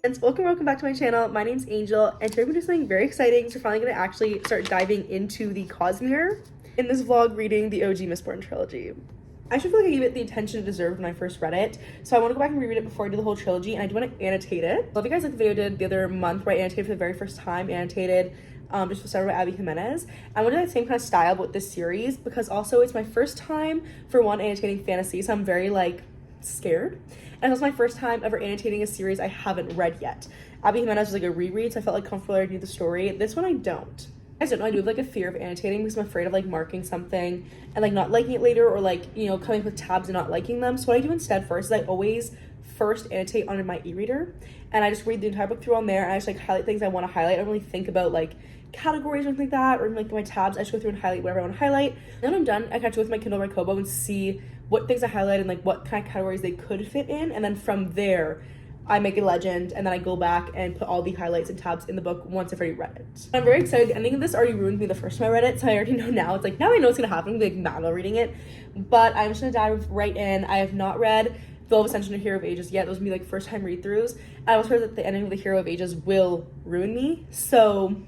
And welcome back to my channel. My name's Angel, and today we're doing something very exciting. So we're finally going to actually start diving into the Cosmere in this vlog, reading the OG Mistborn Trilogy. I should feel like I gave it the attention it deserved when I first read it, so I want to go back and reread it before I do the whole trilogy, and I do want to annotate it. I love you guys like the video I did the other month where I annotated for the very first time, just started by Abby Jimenez. I want to do that same kind of style but with this series, because also it's my first time for one annotating fantasy, so I'm very like scared. And it's my first time ever annotating a series I haven't read yet. Abby Jimenez was like a reread, so I felt like comfortable I knew the story. This one I don't. I don't know, I do have like a fear of annotating because I'm afraid of like marking something and like not liking it later, or like, you know, coming up with tabs and not liking them. So what I do instead first is I always first annotate on my e-reader, and I just read the entire book through on there, and I just like highlight things I want to highlight. I don't really think about like categories or anything like that, or like my tabs. I just go through and highlight whatever I want to highlight. And when I'm done, I catch up with my Kindle or my Kobo and see what things I highlight and like what kind of categories they could fit in, and then from there I make a legend, and then I go back and put all the highlights and tabs in the book once I've already read it. I'm very excited. The ending of this already ruined me the first time I read it, so I already know now. It's like, now I know what's gonna happen. I'm like mad while reading it, but I'm just gonna dive right in. I have not read Ascension or Hero of Ages yet. Those will be like first time read throughs. I also heard that the ending of the Hero of Ages will ruin me, so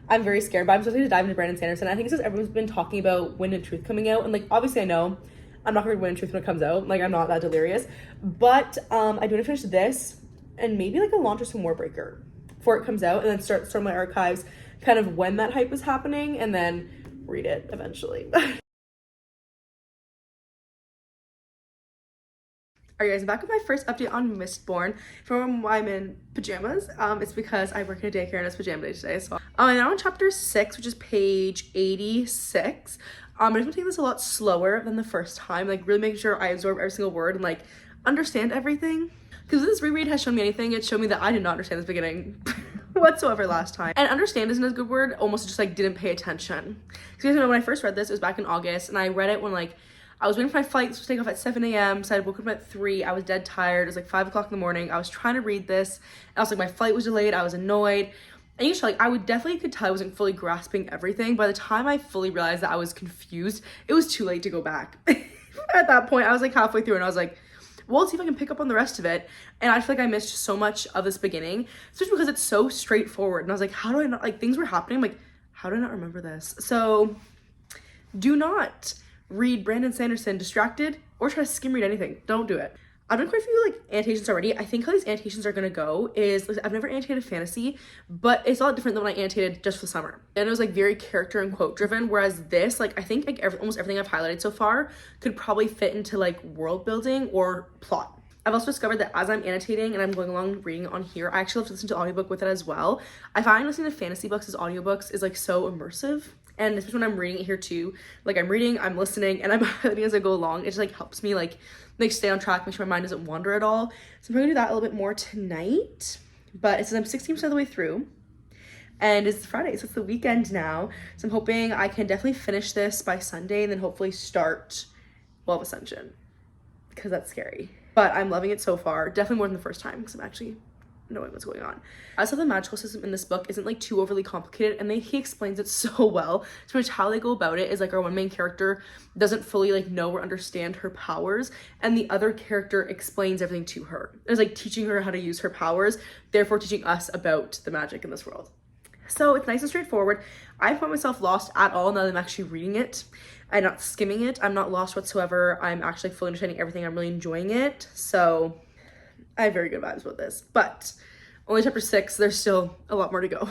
I'm very scared. But I'm supposed to dive into Brandon Sanderson. I think it's because everyone's been talking about Wind and Truth coming out, and like obviously I know I'm not gonna read Wind and Truth when it comes out. Like, I'm not that delirious, but I do want to finish this and maybe like a launch or some Warbreaker before it comes out, and then start my archives kind of when that hype is happening, and then read it eventually. Alright guys, I'm back with my first update on Mistborn. From why I'm in pajamas, it's because I work in a daycare and it's pajama day today. So I'm now on chapter 6, which is page 86. I'm just gonna take this a lot slower than the first time, like really making sure I absorb every single word and like understand everything. Because this reread has shown me anything, it showed me that I did not understand this beginning whatsoever last time. And understand isn't a good word, almost just like didn't pay attention. Because you guys know when I first read this, it was back in August, and I read it when like I was waiting for my flight to take off at 7 a.m. So I woke up at 3. I was dead tired. It was like 5 o'clock in the morning. I was trying to read this. I was like, my flight was delayed. I was annoyed. And you know, like I would definitely could tell I wasn't fully grasping everything. By the time I fully realized that I was confused, it was too late to go back. At that point, I was like halfway through, and I was like, well, let's see if I can pick up on the rest of it. And I feel like I missed so much of this beginning, especially because it's so straightforward. And I was like, how do I not, like, things were happening. I'm like, how do I not remember this? So do not read Brandon Sanderson distracted or try to skim read anything. Don't do it. I've done quite a few like annotations already. I think how these annotations are gonna go is, like, I've never annotated fantasy, but it's a lot different than when I annotated just for the summer. And it was like very character and quote driven, whereas this, like I think like almost everything I've highlighted so far could probably fit into like world building or plot. I've also discovered that as I'm annotating and I'm going along reading on here, I actually have to listen to audiobook with it as well. I find listening to fantasy books as audiobooks is like so immersive. And especially when I'm reading it here too, like I'm reading, I'm listening, and I'm highlighting as I go along. It just like helps me like stay on track, make sure my mind doesn't wander at all. So I'm gonna do that a little bit more tonight. But it says I'm 16% of the way through, and it's Friday, so it's the weekend now. So I'm hoping I can definitely finish this by Sunday, and then hopefully start Ascension, because that's scary. But I'm loving it so far, definitely more than the first time, because I'm actually knowing what's going on. I saw the magical system in this book isn't like too overly complicated, and he explains it so well. So much how they go about it is like our one main character doesn't fully like know or understand her powers, and the other character explains everything to her. It's like teaching her how to use her powers, therefore teaching us about the magic in this world. So it's nice and straightforward. I find myself lost at all now that I'm actually reading it. I'm not skimming it. I'm not lost whatsoever. I'm actually fully understanding everything. I'm really enjoying it. So I have very good vibes about this, but only chapter 6, there's still a lot more to go.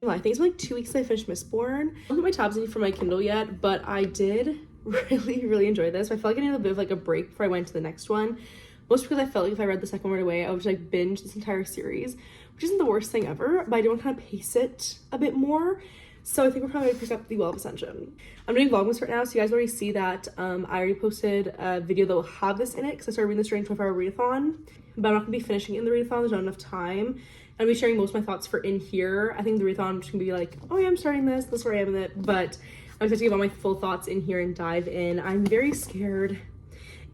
I think it's been like 2 weeks since I finished Mistborn. I don't put my tabs in for my Kindle yet, but I did really enjoy this. I felt like I needed a bit of like a break before I went to the next one. Most because I felt like if I read the second one right away, I would like binge this entire series, which isn't the worst thing ever, but I do want to kind of pace it a bit more. So I think we're probably going to pick up the Ascension. I'm doing Vlogmas right now, so you guys already see that. I already posted a video that will have this in it, because I started reading this during 24-hour readathon, but I'm not going to be finishing it in the readathon. There's not enough time. I'll be sharing most of my thoughts for in here. I think the readathon I'm just going to be like, oh yeah, I'm starting this is where I am with it, but I'm excited to give all my full thoughts in here and dive in. I'm very scared.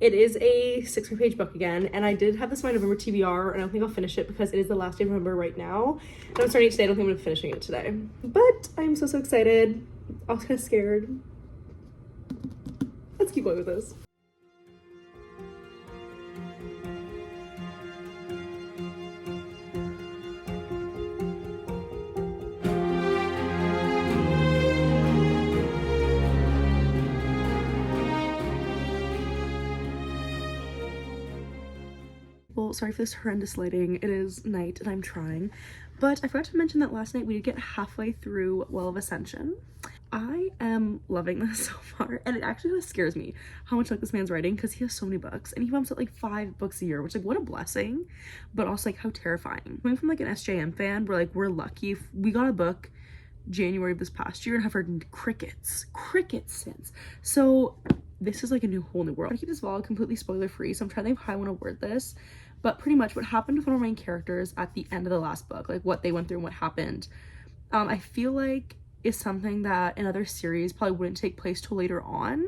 It is a 60-page book again, and I did have this in my November TBR, and I don't think I'll finish it because it is the last day of November right now. And I'm starting it today. I don't think I'm finishing it today. But I'm so excited. I was kind of scared. Let's keep going with this. Well, sorry for this horrendous lighting. It is night and I'm trying. But I forgot to mention that last night we did get halfway through Well of Ascension. I am loving this so far, and it actually kind of scares me how much like this man's writing, because he has so many books and he bumps out like 5 books a year, which like what a blessing, but also like how terrifying. Coming from like an SJM fan, we're lucky if we got a book January of this past year and have heard crickets since. So this is like a whole new world. I keep this vlog completely spoiler free, so I'm trying to think of how I want to word this, but pretty much what happened with one of our main characters at the end of the last book, like what they went through and what happened, I feel like is something that in other series probably wouldn't take place till later on.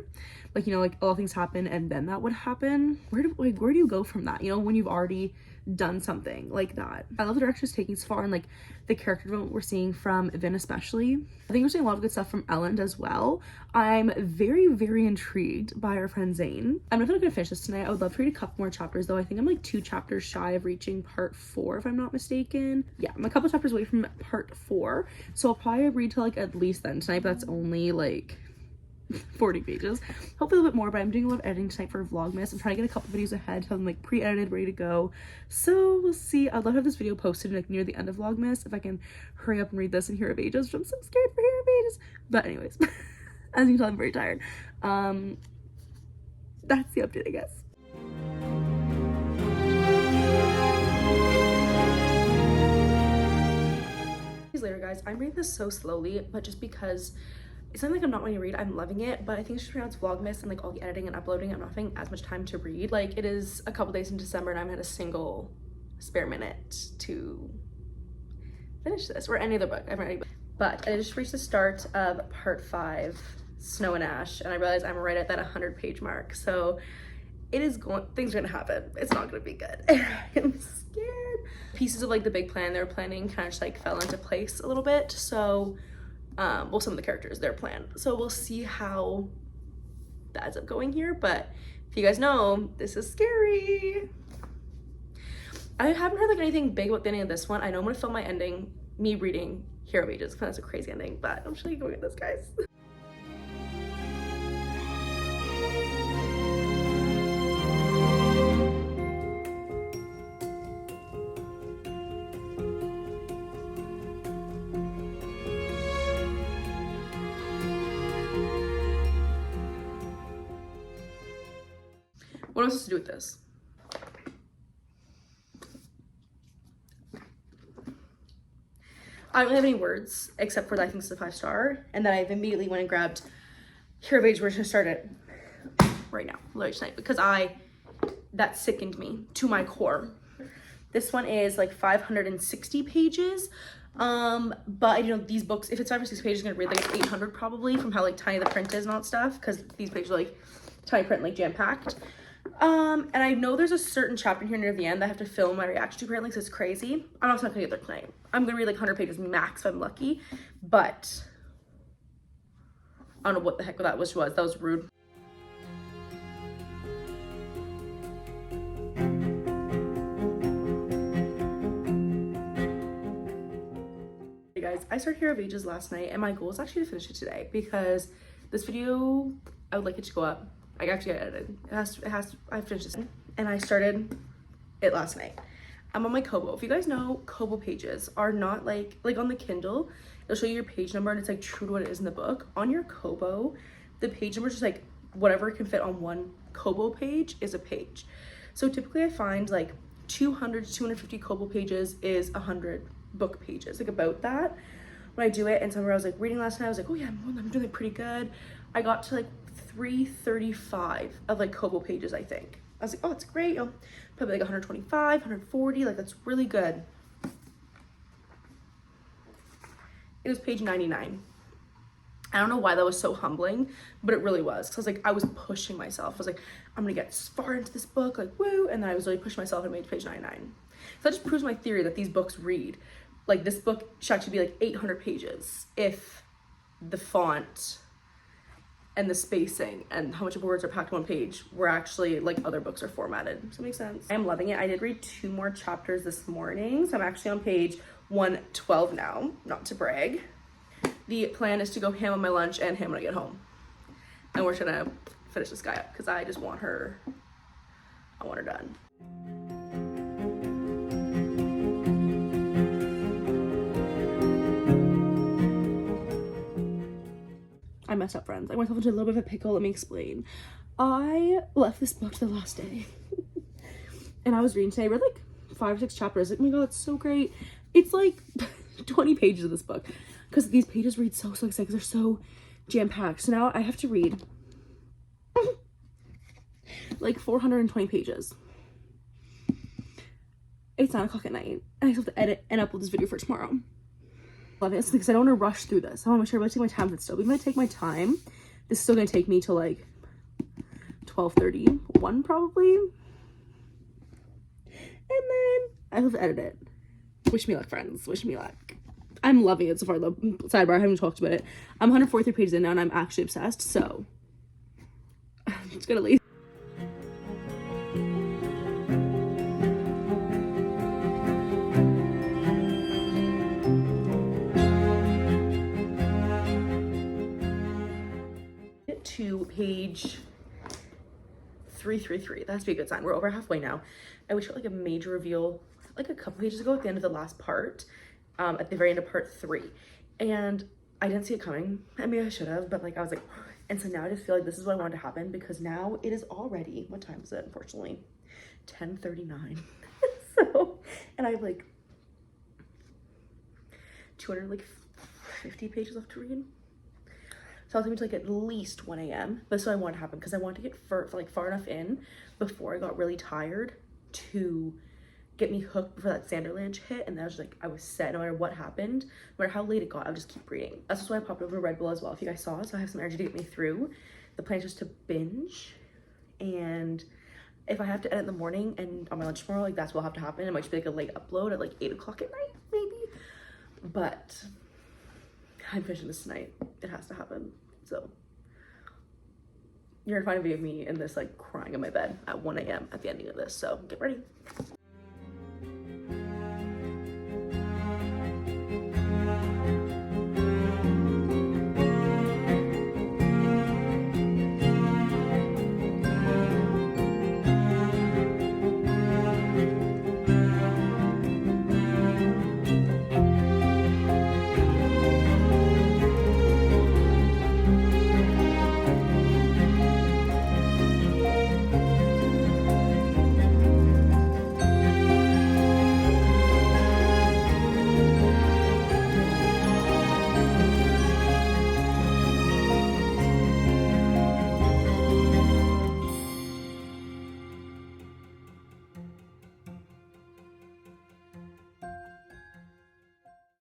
Like, you know, like a lot of things happen and then that would happen. Where do you go from that, you know, when you've already done something like that? I love the direction it's taking so far, and like the character development we're seeing from Vin especially. I think we're seeing a lot of good stuff from Ellen as well. I'm very, very intrigued by our friend Zane. I'm definitely gonna finish this tonight. I would love to read a couple more chapters though. I think I'm like 2 chapters shy of reaching part 4 if I'm not mistaken. Yeah, I'm a couple chapters away from part 4, so I'll probably read till like at least then tonight, but that's only like 40 pages, hopefully a little bit more. But I'm doing a lot of editing tonight for vlogmas. I'm trying to get a couple videos ahead, have them like pre-edited, ready to go, so we'll see. I'd love to have this video posted like near the end of vlogmas if I can hurry up and read this in Hero of Ages, which I'm so scared for Hero of Ages. But anyways, as you can tell, I'm very tired. That's the update, I guess. Later, guys, I'm reading this so slowly, but just because it's something like I'm not wanting to read, I'm loving it, but I think it's just around vlogmas and like all the editing and uploading, I'm not having as much time to read. Like, it is a couple days in December and I haven't had a single spare minute to finish this or any other book I've read. But I just reached the start of part 5, Snow and Ash, and I realized I'm right at that 100-page mark, so it is going, things are gonna happen. It's not gonna be good. I'm scared. Pieces of like the big plan they were planning kind of just like fell into place a little bit, so well, some of the characters, their plan, so we'll see how that ends up going here. But if you guys know, this is scary. I haven't heard like anything big about the ending of this one. I know I'm gonna film my ending me reading Hero of Ages because that's a crazy ending, but I'm just gonna go get this, guys. What am I supposed to do with this? I don't really have any words except for that I think it's a 5-star, and then I immediately went and grabbed Hero of Age. We're gonna start it right now, literally tonight, because that sickened me to my core. This one is like 560 pages. But you know, these books, if it's 5 or 6 pages, I'm gonna read like 800 probably, from how like tiny the print is and all that stuff, because these pages are like tiny print, like jam-packed. And I know there's a certain chapter here near the end that I have to film my reaction to apparently, because it's crazy. I'm also not gonna get there tonight. I'm gonna read like 100 pages max if I'm lucky, but I don't know what the heck that was. That was rude. Hey guys, I started Hero of Ages last night, and my goal is actually to finish it today, because this video, I would like it to go up. I actually got edited. I finished this, and I started it last night. I'm on my Kobo. If you guys know, Kobo pages are not like on the Kindle, it'll show you your page number and it's like true to what it is in the book. On your Kobo, the page number is just like whatever can fit on one Kobo page is a page. So typically I find like 200 to 250 Kobo pages is 100 book pages, like about that when I do it. And somewhere I was like reading last night, I was like, oh yeah, I'm doing pretty good. I got to like 335 of like Kobo pages, I think. I was like, oh, it's great. Oh, probably like 125, 140, like that's really good. It was page 99. I don't know why that was so humbling, but it really was. Cause I was like, I was pushing myself. I was like, I'm gonna get far into this book, like woo, and then I was really pushing myself and made it to page 99. So that just proves my theory that these books read. Like this book should actually be like 800 pages if the font and the spacing and how much words are packed on one page were actually like other books are formatted. Does that make sense? I'm loving it. I did read 2 more chapters this morning, so I'm actually on page 112 now, not to brag. The plan is to go ham on my lunch and ham when I get home. And we're gonna finish this guy up because I just want her, I want her done. I messed up, friends. I went off into a little bit of a pickle. Let me explain. I left this book the last day and I was reading today. I read like 5 or 6 chapters. Like, oh my god, it's so great. It's like 20 pages of this book because these pages read so exciting because they're so jam-packed. So now I have to read like 420 pages. It's 9 o'clock at night and I still have to edit and upload this video for tomorrow. Love it because I don't want to rush through this. I want to make sure I take my time with it still. But if I take my time, this is still going to take me to like 12:31 probably. And then I have to edit it. Wish me luck, friends. Wish me luck. I'm loving it so far though. Sidebar, I haven't talked about it. I'm 143 pages in now and I'm actually obsessed. So I'm just gonna leave. To page 333. That has to be a good sign. We're over halfway now. I wish I had like a major reveal like a couple pages ago at the end of the last part, at the very end of part 3, and I didn't see it coming. I mean, I should have, but like I was like, and so now I just feel like this is what I wanted to happen because now it is already, what time is it? Unfortunately 10:39. So, and I have like 250 pages left to read. So I was going to like at least 1 a.m. But that's what I wanted to happen because I wanted to get far enough in before I got really tired to get me hooked before that Sanderland hit. And then I was just like, I was set no matter what happened, no matter how late it got, I would just keep reading. That's just why I popped over to Red Bull as well, if you guys saw it. So I have some energy to get me through. The plan is just to binge. And if I have to edit in the morning and on my lunch tomorrow, like that's what'll have to happen. It might just be like a late upload at like 8 o'clock at night, maybe. But I'm finishing this tonight. It has to happen. So you're gonna find a video of me in this like crying in my bed at 1 a.m. at the ending of this. So get ready.